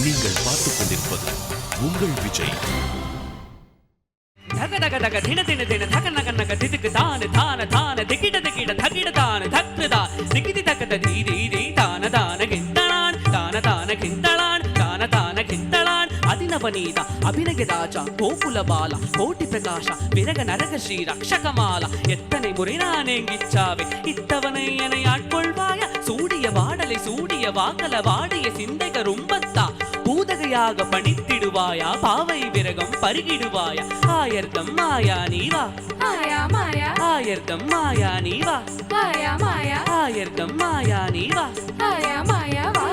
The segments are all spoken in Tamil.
நீங்கள் பார்த்துக் கொண்டிருப்பது உங்கள் விஜய். தக தக தக தின தின தின தக நக நக திதுக்கு தான தான தான திகிட திகிட தகிட தான தக்ரதா திகிதி தக்கத தீதி தி தான தான கிண்டளான் தான தான கிண்டளான் தான தான கிண்டளான் அதினவனீத அபிநயதாஜ கோகுல பால கோட்டி பிரகாஷ விரக நரக ஸ்ரீ ரக்ஷகமாலா எத்தனை முறை நான் எங்கிச்சாவே இத்தவனை என்னை ஆட்கொள்வாய சூடிய வாடலை சூடிய வாக்கல வாடிய சிந்தைக ரொம்பத்தா பூதகையாக பணித்திடுவாயா பாவை விரகம் பருகிடுவாயா ஆயர்தம் மாயா நீவா மாயா மாயா ஆயர்தம் மாயா நீவா மாயா மாயா ஆயர்தம் மாயா நீவா மாயா மாயா வா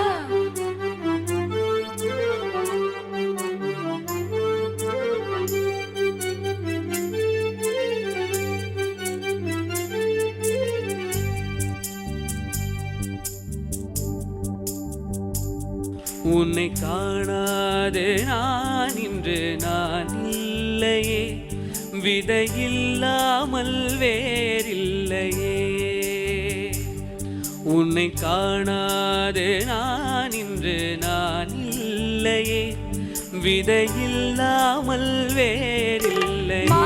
உன்னை காணாது நான் இன்று நான் இல்லையே விதையில்லாமல் வேறில்லையே உன்னை காணாது நான் இன்று நான் இல்லையே விதையில்லாமல் வேறில்லையே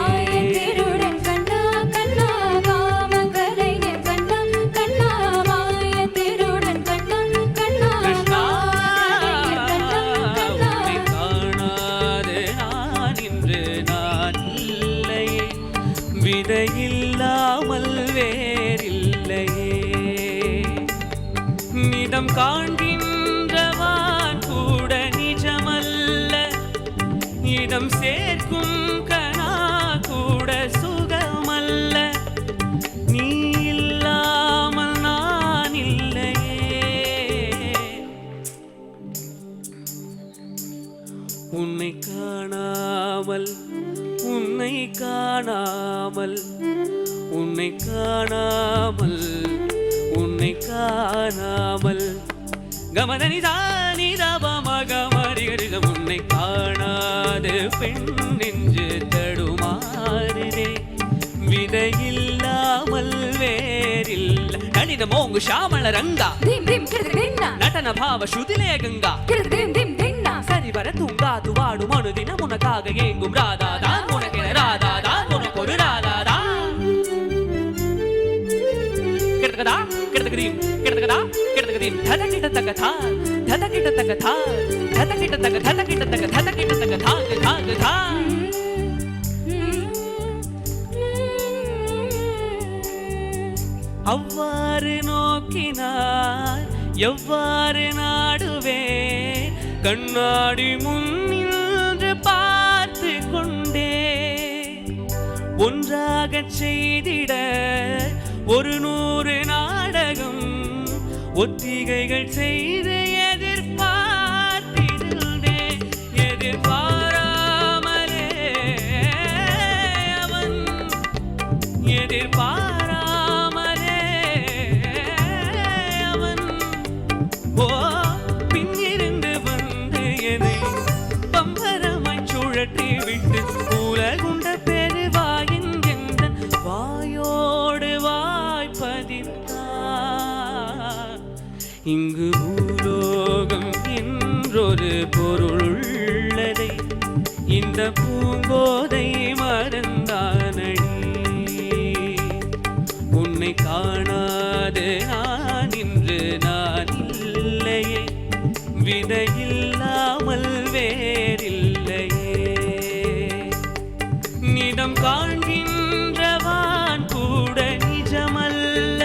இல்லாமல் வேறில்லையே நிதம் காண்கின்றவான் கூட நிஜமல்ல இதம் சேர்க்கும் கனா கூட சுகமல்ல நீ இல்லாமல் நான் இல்லையே உன்னை காணாமல் உன்னை காணாமல் உன்னை காணாமல் உன்னை காணாமல் கமதனி தானி தபமகமரிகரிதம் உன்னை காணாது பெண் நெஞ்சு தடுமாறுதே விதையில்லாமல் வேறில்லை நளின மோங்கு ஷாமள ரங்கா நடன பாவ ஸ்ருதிலே கங்கா சரிவர தூங்காது வாடும் அனுதினம் உனக்காக ஏங்கும் ராதாதான் உனக்கென ராதாதான் உனக்கு ஒரு ராதாதான் கிடக்கதா கிடக்கதீம் கிடக்கதா கிடக்கதீம் ததகிடத்தகதா ததகிடத்தகதா ததகிடத்தக ததகிடத்தக ததகிடத்தக தாக தாக தா அவ்வாறு நோக்கினார் எவ்வாறு நாடுவே கண்ணாடி முன்னின்று பார்த்து கொண்டே ஒன்றாக செய்திட 100 நாடகம் ஒத்திகைகள் செய்து எதிர்பார்த்திருந்தே எதிர்பாராமலே அவன் எதிர்பாராமலே அவன் ஓ பின்னிருந்து வந்து என்னை பம்பரமாய் சுழற்றி விட்டு உலகுண்ட பெருவாயின் என்ற வாயோடு வாய்ப்பதித்தார் இங்கு பூலோகம் என்றொரு பொருள் உள்ளதை இந்த பூங்கோதை மறந்தானடி உன்னை காணாது நான் இன்று நான் இல்லையே விதையில்லாமல் வேறில்லையே நிதம் காண்கின்றவான் கூட நிஜமல்ல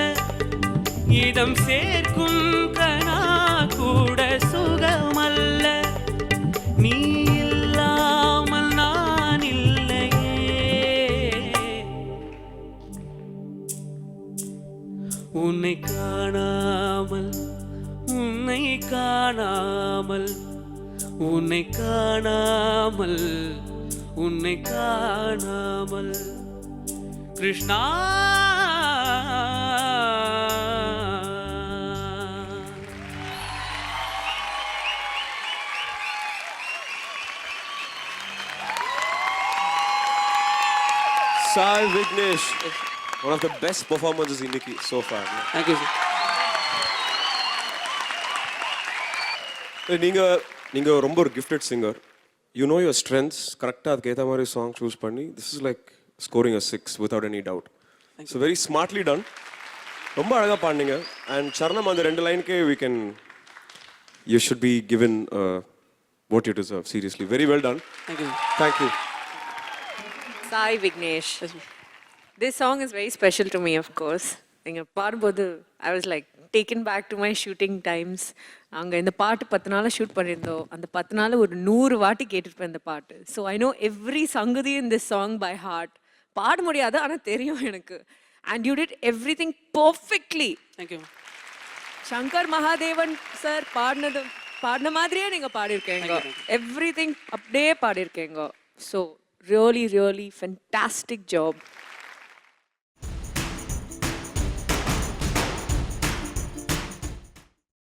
இதம் சேர்க்கும் கனா கூட சுகமல்ல நீ இல்லாமல் நான் இல்லையே உன்னை காணாமல் உன்னை காணாமல் உன்னை காணாமல் உன்னை காணாமல் Krishna Sai Vignesh, one of the best performances in Nikki so far. Thank you, sir. நீங்க நீங்கள் ரொம்ப ஒரு gifted singer. You know your strengths. கரெக்டாக அதுக்கு ஏற்ற மாதிரி சாங் சூஸ் பண்ணி this is like scoring a 6 without any doubt. So very smartly done. ரொம்ப அழகாக பாடினீங்க. And சரணம் அந்த 2 லைனுக்கே we can, you should be given what you deserve. Seriously, very well done. Thank you. Thank you. Sai Vignesh. This song is very special to me, of course. நீங்க பாடும்போது I was like taken back to my shooting times. அங்க இந்த பாட்டு 10 நாள் ஷூட் பண்ணியிருந்தோம். அந்த 10 நாள் ஒரு 100 வாட்டி கேட்டிருப்பேன் இந்த பாட்டு. So I know every சங்கதி in this song by heart. பாட முடியாது ஆனா தெரியும் எனக்கு. And you did everything perfectly. Thank you. Shankar Mahadevan sir பாடின மாதிரியே நீங்க பாடியிருக்கீங்க. எவ்ரிதிங் அப்படியே பாடியிருக்கீங்க. So really really fantastic job.